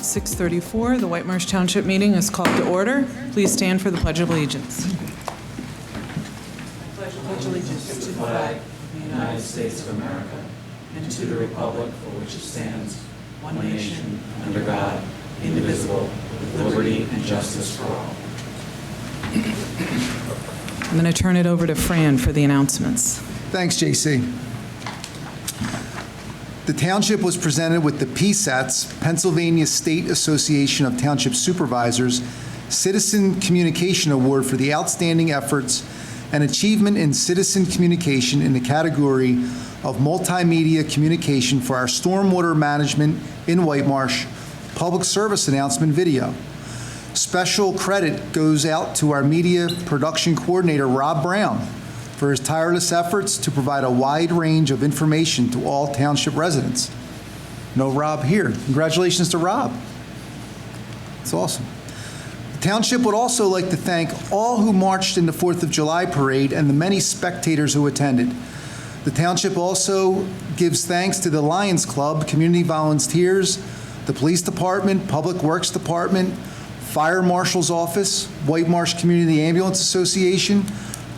6:34. The Whitemarsh Township meeting is called to order. Please stand for the Pledge of Allegiance. I pledge allegiance to the flag of the United States of America and to the republic for which it stands, one nation, under God, indivisible, with liberty and justice for all. I'm going to turn it over to Fran for the announcements. Thanks, JC. The Township was presented with the PSATS, Pennsylvania State Association of Township Supervisors, Citizen Communication Award for the outstanding efforts and achievement in citizen communication in the category of multimedia communication for our stormwater management in Whitemarsh public service announcement video. Special credit goes out to our media production coordinator, Rob Brown, for his tireless efforts to provide a wide range of information to all township residents. No Rob here. Congratulations to Rob. It's awesome. The township would also like to thank all who marched in the 4th of July parade and the many spectators who attended. The township also gives thanks to the Lions Club, community volunteers, the police department, public works department, fire marshal's office, Whitemarsh Community Ambulance Association,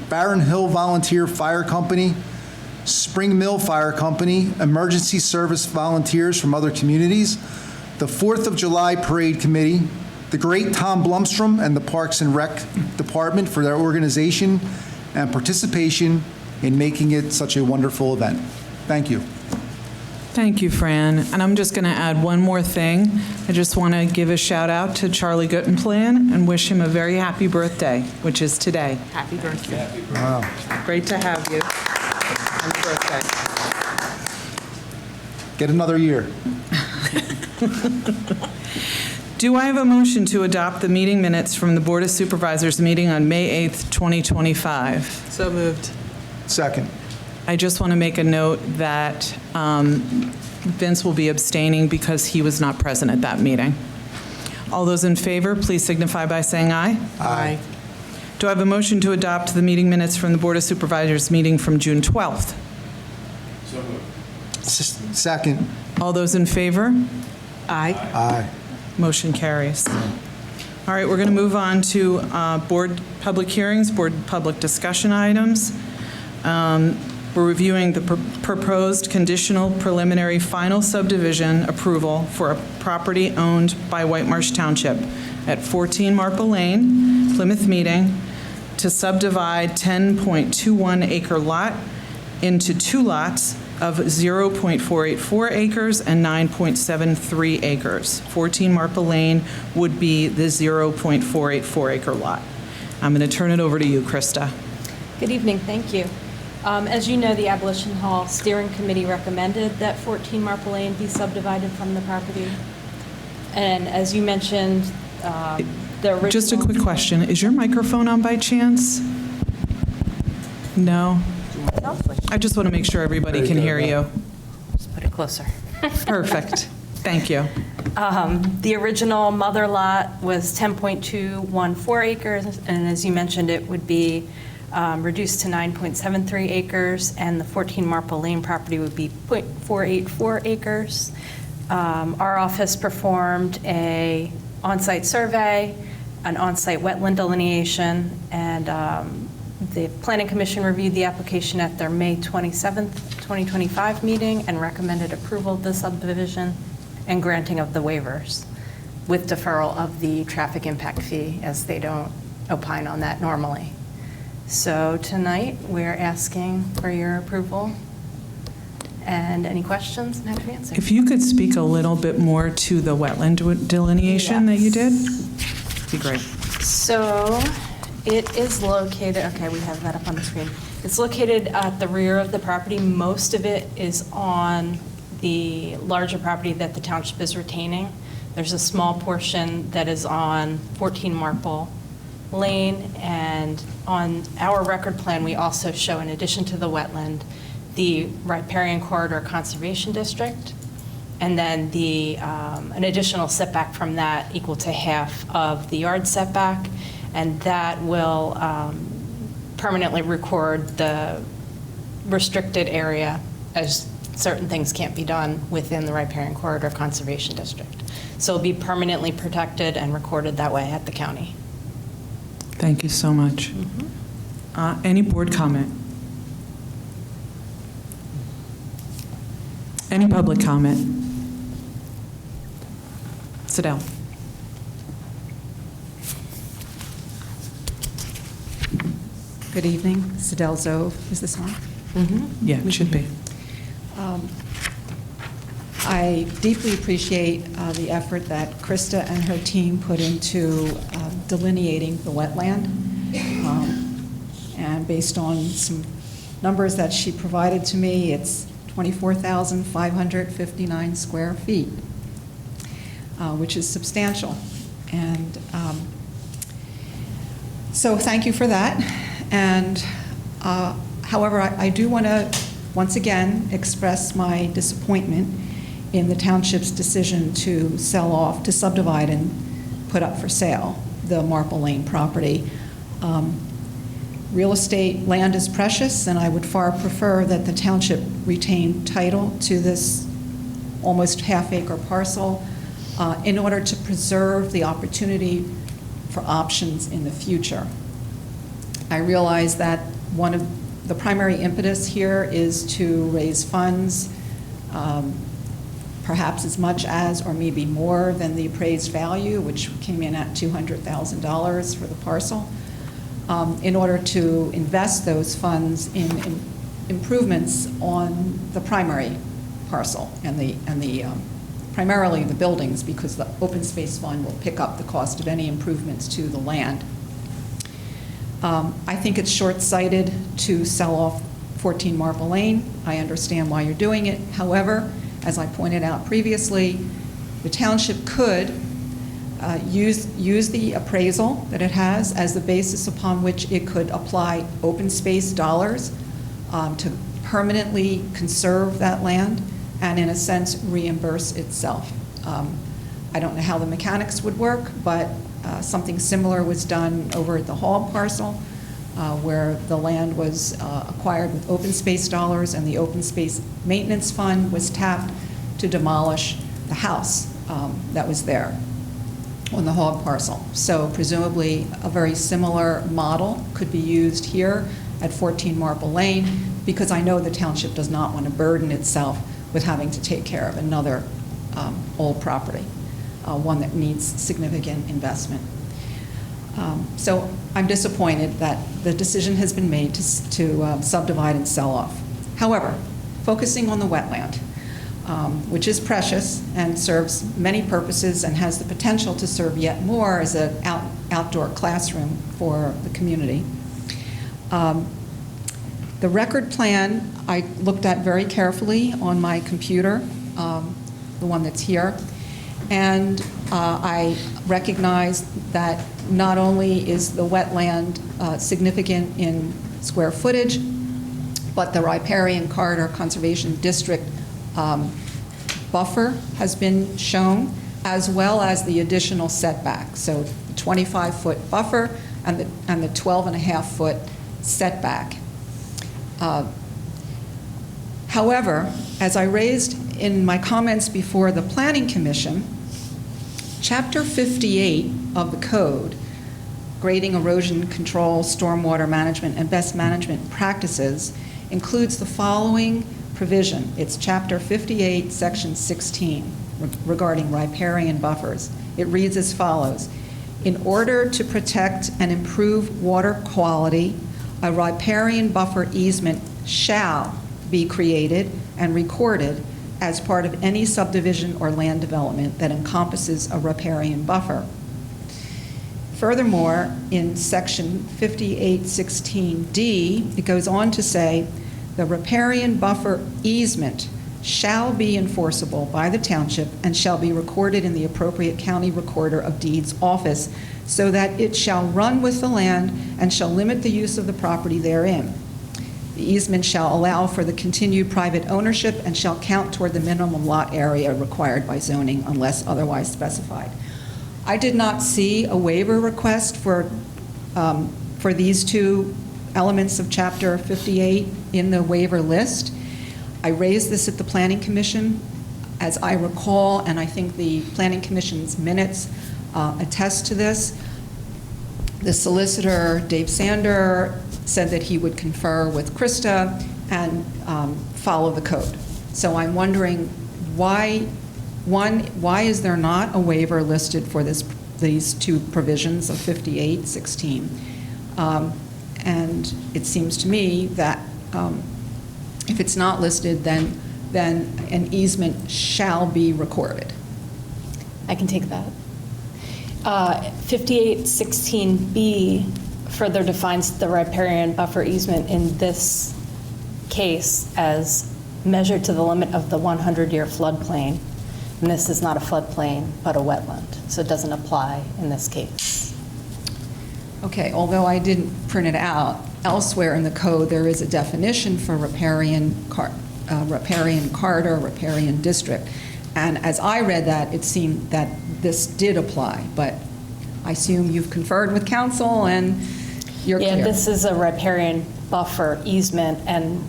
Barron Hill Volunteer Fire Company, Spring Mill Fire Company, emergency service volunteers from other communities, the 4th of July Parade Committee, the great Tom Blumstrom and the Parks and Rec Department for their organization and participation in making it such a wonderful event. Thank you. Thank you, Fran. And I'm just going to add one more thing. I just want to give a shout out to Charlie Guttenplan and wish him a very happy birthday, which is today. Happy birthday. Happy birthday. Wow. Great to have you on your birthday. Get another year. Do I have a motion to adopt the meeting minutes from the Board of Supervisors meeting on May 8th, 2025? So moved. Second. I just want to make a note that Vince will be abstaining because he was not present at that meeting. All those in favor, please signify by saying aye. Aye. Do I have a motion to adopt the meeting minutes from the Board of Supervisors meeting from June 12th? So moved. Second. All those in favor? Aye. Aye. Motion carries. All right, we're going to move on to board public hearings, board public discussion items. We're reviewing the proposed conditional preliminary final subdivision approval for a property owned by Whitemarsh Township at 14 Marple Lane, Plymouth Meeting, to subdivide 10.21 acre lot into two lots of 0.484 acres and 9.73 acres. 14 Marple Lane would be the 0.484 acre lot. I'm going to turn it over to you, Krista. Good evening, thank you. As you know, the Abolition Hall Steering Committee recommended that 14 Marple Lane be subdivided from the property. And as you mentioned, the original... Just a quick question. Is your microphone on by chance? No? I just want to make sure everybody can hear you. Just put it closer. Perfect. Thank you. The original mother lot was 10.214 acres, and as you mentioned, it would be reduced to 9.73 acres, and the 14 Marple Lane property would be 0.484 acres. Our office performed a on-site survey, an on-site wetland delineation, and the Planning Commission reviewed the application at their May 27th, 2025 meeting and recommended approval of the subdivision and granting of the waivers with deferral of the traffic impact fee, as they don't opine on that normally. So tonight, we're asking for your approval and any questions, and happy to answer. If you could speak a little bit more to the wetland delineation that you did, it'd be great. So it is located, okay, we have that up on the screen. It's located at the rear of the property. Most of it is on the larger property that the township is retaining. There's a small portion that is on 14 Marple Lane, and on our record plan, we also show, in addition to the wetland, the riparian corridor conservation district, and then the an additional setback from that equal to half of the yard setback, and that will permanently record the restricted area as certain things can't be done within the riparian corridor conservation district. So it'll be permanently protected and recorded that way at the county. Thank you so much. Any board comment? Any public comment? Sidell. Good evening, Sidell Zove. Is this on? Yeah, it should be. I deeply appreciate the effort that Krista and her team put into delineating the wetland. And based on some numbers that she provided to me, it's 24,559 square feet, which is substantial. And so thank you for that. And however, I do want to once again express my disappointment in the township's decision to sell off, to subdivide and put up for sale the Marple Lane property. Real estate land is precious, and I would far prefer that the township retain title to this almost half-acre parcel in order to preserve the opportunity for options in the future. I realize that one of the primary impetus here is to raise funds, perhaps as much as or maybe more than the appraised value, which came in at $200,000 for the parcel, in order to invest those funds in improvements on the primary parcel and primarily the buildings, because the open space fund will pick up the cost of any improvements to the land. I think it's short-sighted to sell off 14 Marple Lane. I understand why you're doing it. However, as I pointed out previously, the township could use the appraisal that it has as the basis upon which it could apply open space dollars to permanently conserve that land and, in a sense, reimburse itself. I don't know how the mechanics would work, but something similar was done over at the Hall parcel, where the land was acquired with open space dollars, and the open space maintenance fund was tapped to demolish the house that was there on the Hall parcel. So presumably a very similar model could be used here at 14 Marple Lane, because I know the township does not want to burden itself with having to take care of another old property, one that needs significant investment. So I'm disappointed that the decision has been made to subdivide and sell off. However, focusing on the wetland, which is precious and serves many purposes and has the potential to serve yet more as an outdoor classroom for the community. The record plan I looked at very carefully on my computer, the one that's here, and I recognize that not only is the wetland significant in square footage, but the Riparian Corridor Conservation District buffer has been shown, as well as the additional setback. So the 25-foot buffer and the 12.5-foot setback. However, as I raised in my comments before the Planning Commission, Chapter 58 of the Code, Grading, Erosion Control, Stormwater Management, and Best Management Practices, includes the following provision. It's Chapter 58, Section 16, regarding riparian buffers. It reads as follows: in order to protect and improve water quality, a riparian buffer easement shall be created and recorded as part of any subdivision or land development that encompasses a riparian buffer. Furthermore, in Section 5816D, it goes on to say, the riparian buffer easement shall be enforceable by the township and shall be recorded in the appropriate county recorder of deeds office, so that it shall run with the land and shall limit the use of the property therein. The easement shall allow for the continued private ownership and shall count toward the minimum lot area required by zoning unless otherwise specified. I did not see a waiver request for these two elements of Chapter 58 in the waiver list. I raised this at the Planning Commission. As I recall, and I think the Planning Commission's minutes attest to this, the solicitor, Dave Sander, said that he would confer with Krista and follow the code. So I'm wondering why is there not a waiver listed for these two provisions of 5816? And it seems to me that if it's not listed, then an easement shall be recorded. I can take that. 5816B further defines the riparian buffer easement in this case as measured to the limit of the 100-year floodplain. And this is not a floodplain, but a wetland, so it doesn't apply in this case. Okay, although I didn't print it out, elsewhere in the code, there is a definition for riparian corridor, riparian district. And as I read that, it seemed that this did apply, but I assume you've conferred with council and you're clear. Yeah, this is a riparian buffer easement, and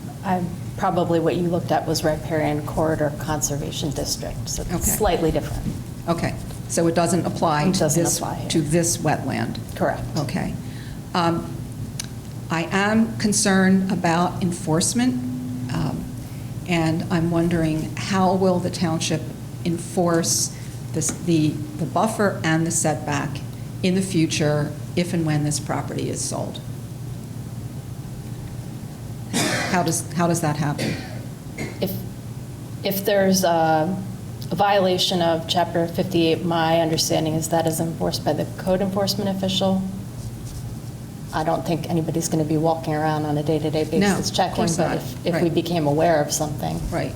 probably what you looked at was riparian corridor conservation district, so Okay. it's slightly different. Okay, so it doesn't apply It to doesn't this apply here. to this wetland. Correct. Okay. I am concerned about enforcement, and I'm wondering how will the township enforce the buffer and the setback in the future if and when this property is sold? How does that happen? If there's a violation of Chapter 58, my understanding is that is enforced by the code enforcement official. I don't think anybody's going to be walking around on a day-to-day No, basis of checking, course but not. if we Right. became aware of something, Right.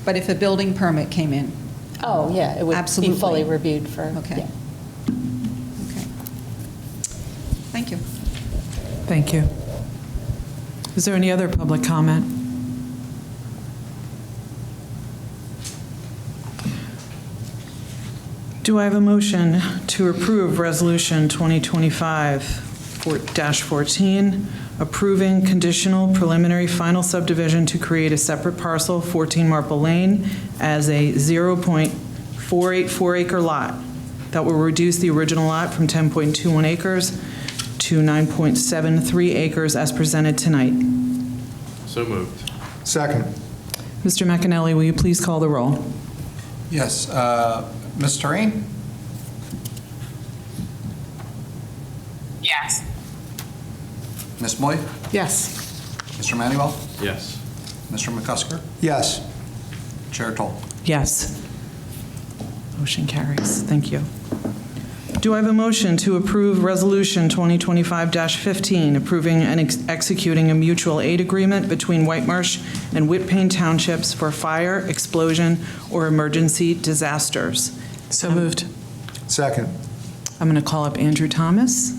But if a building permit came in? oh, yeah, it would Absolutely. be fully reviewed for, Okay. yeah. Okay. Thank you. Thank you. Is there any other public comment? Do I have a motion to approve Resolution 2025-14, approving conditional preliminary final subdivision to create a separate parcel, 14 Marple Lane, as a 0.484 acre lot that will reduce the original lot from 10.21 acres to 9.73 acres as presented tonight? So moved. Second. Mr. McAnally, will you please call the roll? Yes. Ms. Terrain? Yes. Ms. Moy? Yes. Mr. Manuel? Yes. Mr. McCusker? Yes. Chair Toll? Yes. Motion carries. Thank you. Do I have a motion to approve Resolution 2025-15, approving and executing a mutual aid agreement between Whitemarsh and Whitpain Townships for fire, explosion, or emergency disasters? So moved. Second. I'm going to call up Andrew Thomas.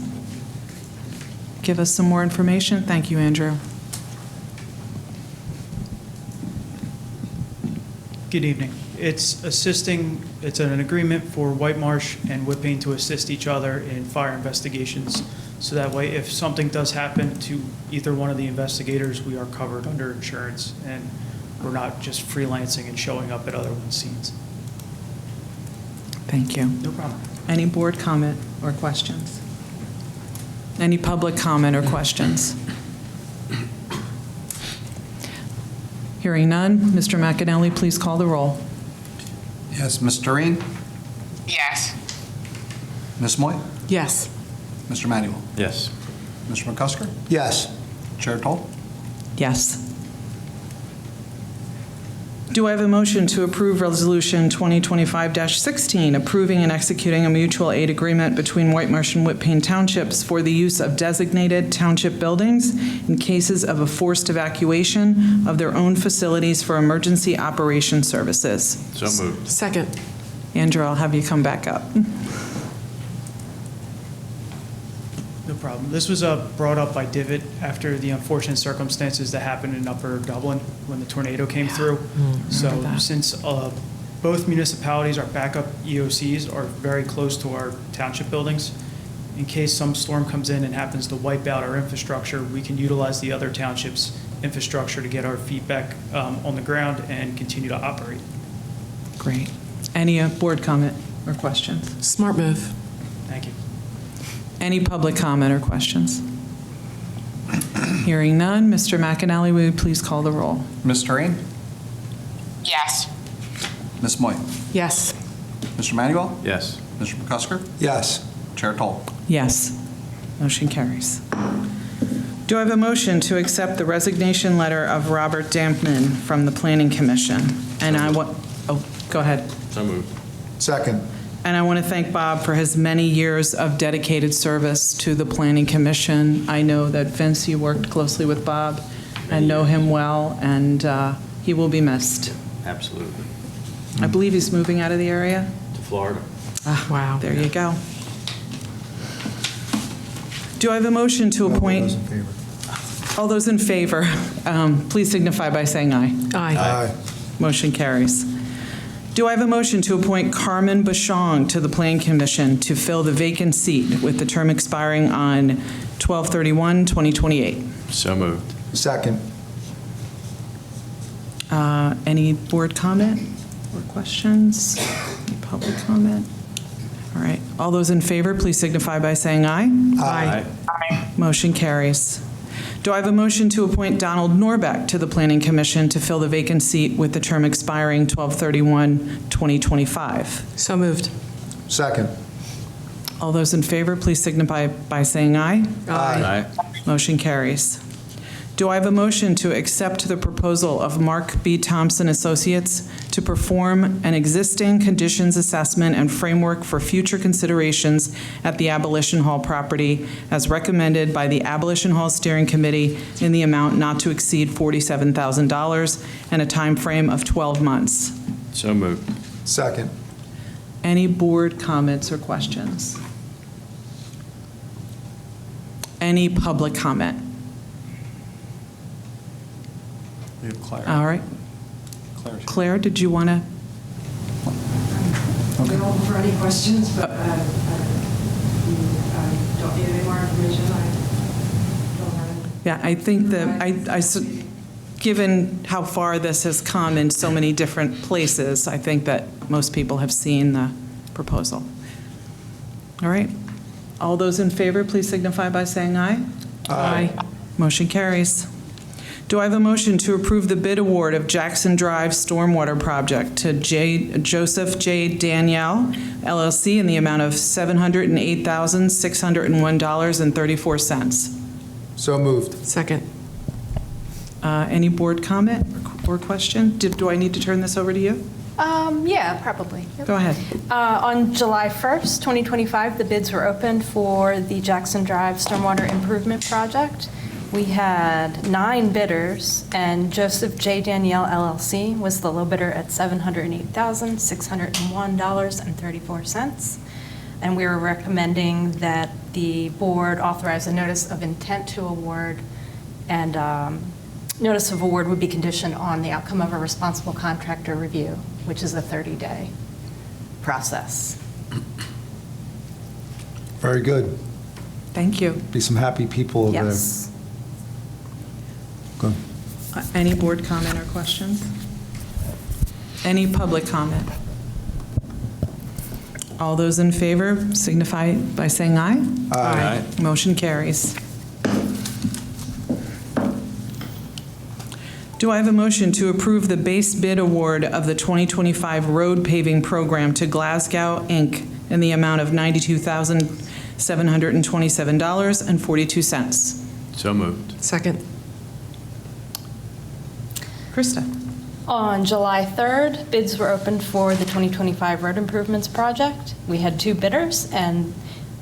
Give us some more information. Thank you, Andrew. Good evening. It's an agreement for Whitemarsh and Whitpain to assist each other in fire investigations. So that way, if something does happen to either one of the investigators, we are covered under insurance and we're not just freelancing and showing up at other one's scenes. Thank you. No problem. Any board comment or questions? Any public comment or questions? Hearing none, Mr. McAnally, please call the roll. Yes. Ms. Terrain? Yes. Ms. Moy? Yes. Mr. Manuel? Yes. Mr. McCusker? Yes. Chair Toll? Yes. Do I have a motion to approve Resolution 2025-16, approving and executing a mutual aid agreement between Whitemarsh and Whitpain Townships for the use of designated township buildings in cases of a forced evacuation of their own facilities for emergency operation services? So moved. Second. Andrew, I'll have you come back up. No problem. This was brought up by Divot after the unfortunate circumstances that happened in Upper Dublin when the tornado came through. So that. since both municipalities, our backup EOCs, are very close to our township buildings, in case some storm comes in and happens to wipe out our infrastructure, we can utilize the other townships' infrastructure to get our feet back on the ground and continue to operate. Great. Any board comment or questions? Smart move. Thank you. Any public comment or questions? Hearing none, Mr. McAnally, will you please call the roll? Ms. Terrain? Yes. Ms. Moy? Yes. Mr. Manuel? Yes. Mr. McCusker? Yes. Chair Toll? Yes. Motion carries. Do I have a motion to accept the resignation letter of Robert Dambman from the Planning Commission? And I want, go ahead. So moved. Second. And I want to thank Bob for his many years of dedicated service to the Planning Commission. I know that Vince, you worked closely with Bob and know him well, and he will be missed. Absolutely. I believe he's moving out of the area. To Florida. Wow. There you go. Do I have a motion to appoint? All those in favor, please signify by saying aye. Aye. Motion carries. Do I have a motion to appoint Carmen Bushong to the Planning Commission to fill the vacant seat with the term expiring on 12/31/2028? So moved. Second. Any board comment or questions? Any public comment? All right. All those in favor, please signify by saying aye. Aye. Motion carries. Do I have a motion to appoint Donald Norbeck to the Planning Commission to fill the vacant seat with the term expiring 12/31/2025? So moved. Second. All those in favor, please signify by saying aye. Aye. Motion carries. Do I have a motion to accept the proposal of Mark B. Thompson Associates to perform an existing conditions assessment and framework for future considerations at the Abolition Hall property as recommended by the Abolition Hall Steering Committee in the amount not to exceed $47,000 and a time frame of 12 months? So moved. Second. Any board comments or questions? Any public comment? We have Claire. All right. Claire's here. Claire, did you want to? Available for any questions, but you don't need any more information. I don't have any. Yeah, I think that, given how far this has come in so many different places, I think that most people have seen the proposal. All right. All those in favor, please signify by saying aye. Aye. Motion carries. Do I have a motion to approve the bid award of Jackson Drive Stormwater Project to Joseph J. Danielle, LLC, in the amount of $708,601.34? So moved. Second. Any board comment or question? Do I need to turn this over to you? Yeah, probably. Yep. Go ahead. On July 1st, 2025, the bids were opened for the Jackson Drive Stormwater Improvement Project. We had 9 bidders, and Joseph J. Danielle LLC was the low bidder at $708,601.34. And we were recommending that the board authorize a notice of intent to award, and notice of award would be conditioned on the outcome of a responsible contractor review, which is a 30-day process. Very good. Thank you. Be some happy people over there. Yes. Good. Any board comment or questions? Any public comment? All those in favor signify by saying aye. Aye. Motion carries. Do I have a motion to approve the base bid award of the 2025 road paving program to Glasgow, Inc. in the amount of $92,727.42? So moved. Second. Krista? On July 3rd, bids were opened for the 2025 road improvements project. We had 2 bidders, and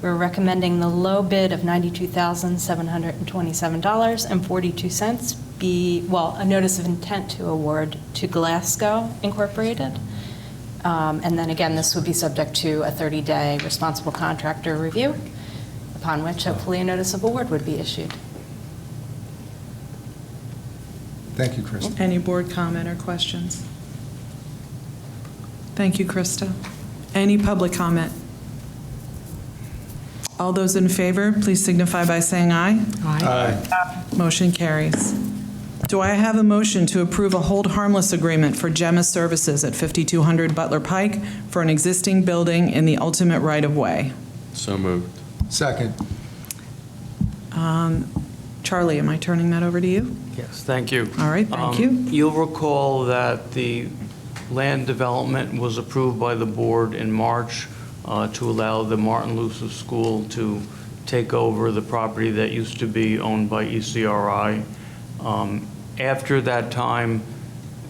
we're recommending the low bid of $92,727.42 be, well, a notice of intent to award to Glasgow Incorporated. And then again, this would be subject to a 30-day responsible contractor review, upon which hopefully a notice of award would be issued. Thank you, Krista. Any board comment or questions? Thank you, Krista. Any public comment? All those in favor, please signify by saying aye. Aye. Motion carries. Do I have a motion to approve a hold harmless agreement for Gemma Services at 5200 Butler Pike for an existing building in the ultimate right-of-way? So moved. Second. Charlie, am I turning that over to you? Yes, thank you. All right, thank you. You'll recall that the land development was approved by the board in March to allow the Martin Luther School to take over the property that used to be owned by ECRI. After that time,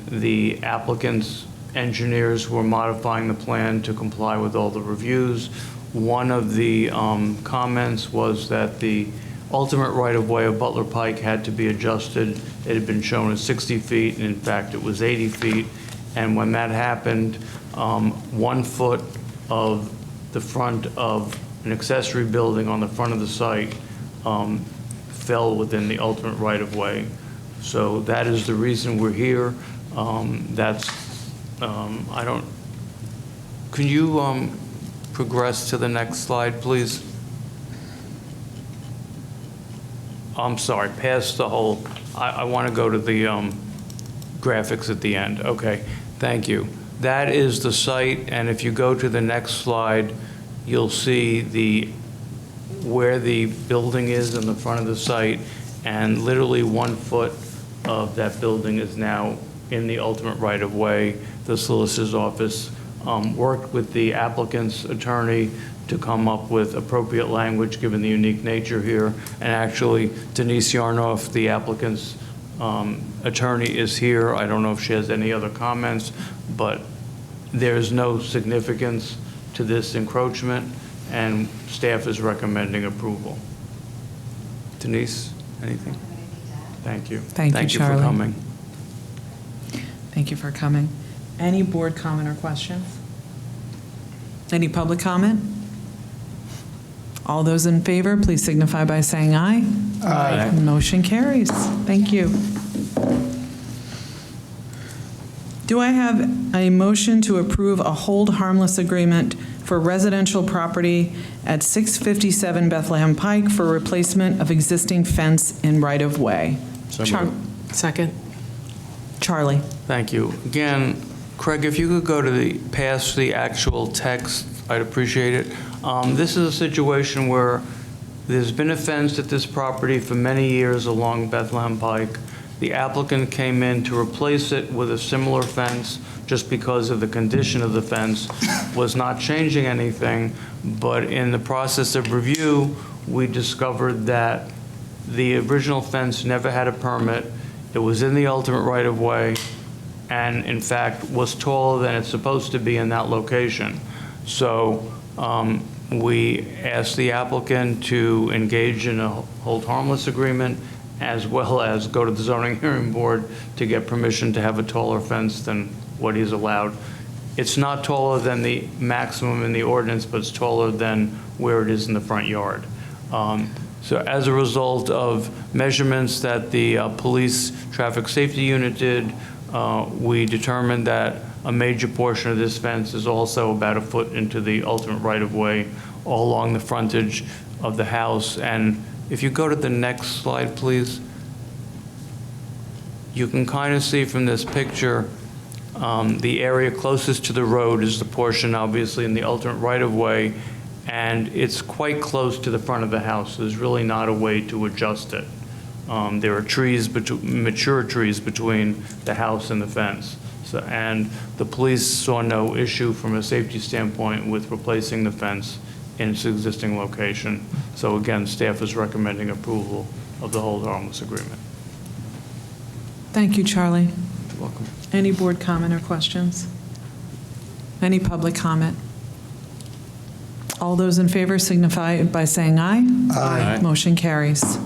the applicant's engineers were modifying the plan to comply with all the reviews. One of the comments was that the ultimate right-of-way of Butler Pike had to be adjusted. It had been shown as 60 feet, and in fact, it was 80 feet. And when that happened, 1 foot of the front of an accessory building on the front of the site fell within the ultimate right-of-way. So that is the reason we're here. Can you progress to the next slide, please? I'm sorry, past the whole, I want to go to the graphics at the end. Okay, thank you. That is the site, and if you go to the next slide, you'll see where the building is in the front of the site, and literally 1 foot of that building is now in the ultimate right-of-way. The solicitor's office worked with the applicant's attorney to come up with appropriate language given the unique nature here. And actually, Denise Yarnoff, the applicant's attorney, is here. I don't know if she has any other comments, but there's no significance to this encroachment, and staff is recommending approval. Denise, anything? Thank you. Thank you, Charlie. For coming. Thank you for coming. Any board comment or questions? Any public comment? All those in favor, please signify by saying aye. Aye. Motion carries. Thank you. Do I have a motion to approve a hold harmless agreement for residential property at 657 Bethlehem Pike for replacement of existing fence in right-of-way? So moved. Second. Charlie. Thank you. Again, Craig, if you could go to past the actual text, I'd appreciate it. This is a situation where there's been a fence at this property for many years along Bethlehem Pike. The applicant came in to replace it with a similar fence just because of the condition of the fence, was not changing anything, but in the process of review, we discovered that the original fence never had a permit. It was in the ultimate right-of-way, and in fact was taller than it's supposed to be in that location. So we asked the applicant to engage in a hold harmless agreement, as well as go to the zoning hearing board to get permission to have a taller fence than what he's allowed. It's not taller than the maximum in the ordinance, but it's taller than where it is in the front yard. So as a result of measurements that the police traffic safety unit did, we determined that a major portion of this fence is also about a foot into the ultimate right-of-way all along the frontage of the house. And if you go to the next slide, please, you can kind of see from this picture the area closest to the road is the portion obviously in the ultimate right-of-way, and it's quite close to the front of the house. There's really not a way to adjust it. There are trees, mature trees between the house and the fence. So, and the police saw no issue from a safety standpoint with replacing the fence in its existing location. So again, staff is recommending approval of the hold harmless agreement. Thank you, Charlie. You're welcome. Any board comment or questions? Any public comment? All those in favor signify by saying aye. Aye. Motion carries.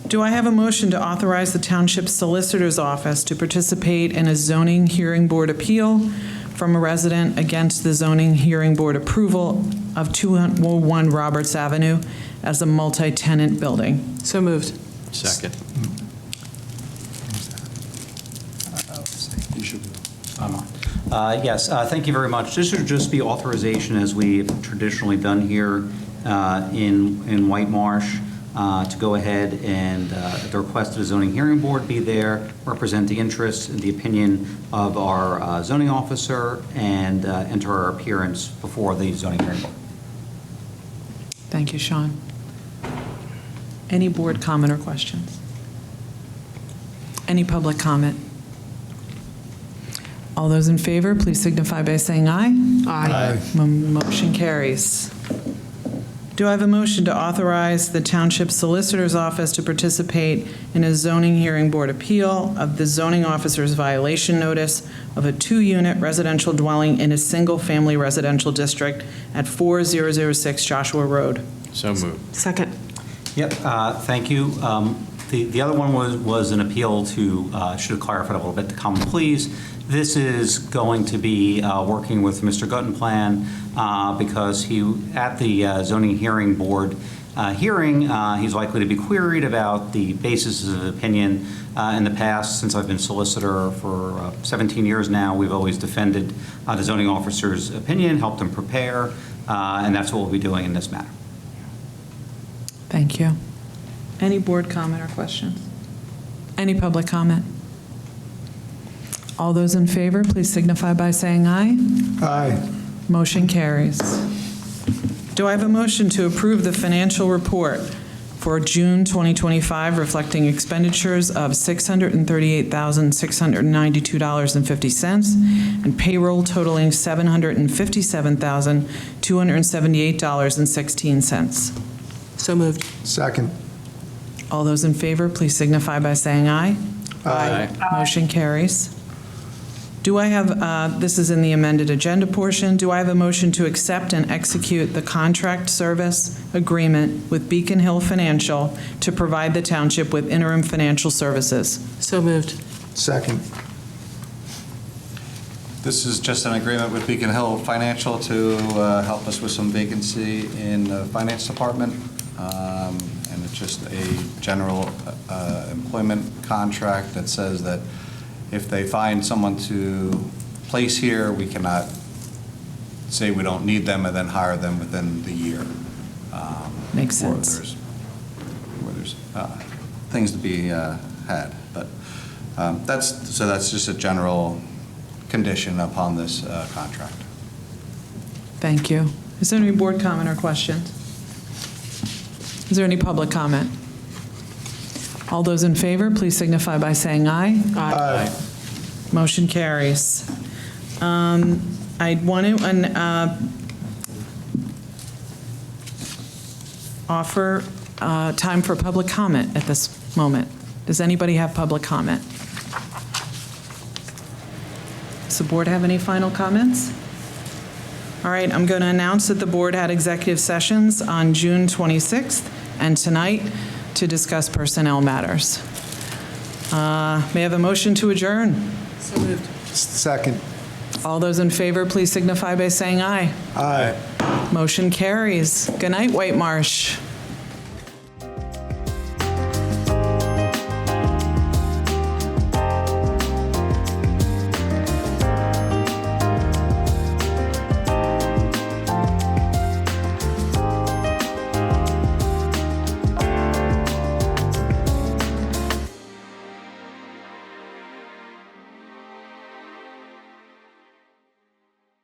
Do I have a motion to authorize the Township Solicitor's Office to participate in a zoning hearing board appeal from a resident against the zoning hearing board approval of 201 Roberts Avenue as a multi-tenant building? So moved. Second. You should. Yes, thank you very much. This would just be authorization as we've traditionally done here in Whitemarsh. to go ahead and, at the request of the zoning hearing board, be there, represent the interests and the opinion of our zoning officer, and enter our appearance before the zoning hearing board. Thank you, Sean. Any board comment or questions? Any public comment? All those in favor, please signify by saying aye. Aye. Motion carries. Do I have a motion to authorize the Township Solicitor's Office to participate in a zoning hearing board appeal of the zoning officer's violation notice of a 2-unit residential dwelling in a single-family residential district at 4006 Joshua Road? So moved. Second. Yep, thank you. The other one was an appeal to, should have clarified a little bit, to common pleas. This is going to be working with Mr. Guttenplan because at the zoning hearing board hearing, he's likely to be queried about the basis of opinion. In the past, since I've been solicitor for 17 years now, we've always defended the zoning officer's opinion, helped him prepare, and that's what we'll be doing in this matter. Thank you. Any board comment or questions? Any public comment? All those in favor, please signify by saying aye. Aye. Motion carries. Do I have a motion to approve the financial report for June 2025 reflecting expenditures of $638,692.50 and payroll totaling $757,278.16? So moved. Second. All those in favor, please signify by saying aye. Aye. Motion carries. Do I have, this is in the amended agenda portion, do I have a motion to accept and execute the contract service agreement with Beacon Hill Financial to provide the township with interim financial services? So moved. Second. This is just an agreement with Beacon Hill Financial to help us with some vacancy in the finance department. And it's just a general employment contract that says that if they find someone to place here, we cannot say we don't need them and then hire them within the year. Makes sense. Where there's things to be had. But that's just a general condition upon this contract. Thank you. Is there any board comment or questions? Is there any public comment? All those in favor, please signify by saying aye. Aye. Motion carries. I'd want to offer time for public comment at this moment. Does anybody have public comment? Does the board have any final comments? All right, I'm going to announce that the board had executive sessions on June 26th and tonight to discuss personnel matters. May I have a motion to adjourn? So moved. Second. All those in favor, please signify by saying aye. Aye. Motion carries. Good night, Whitemarsh.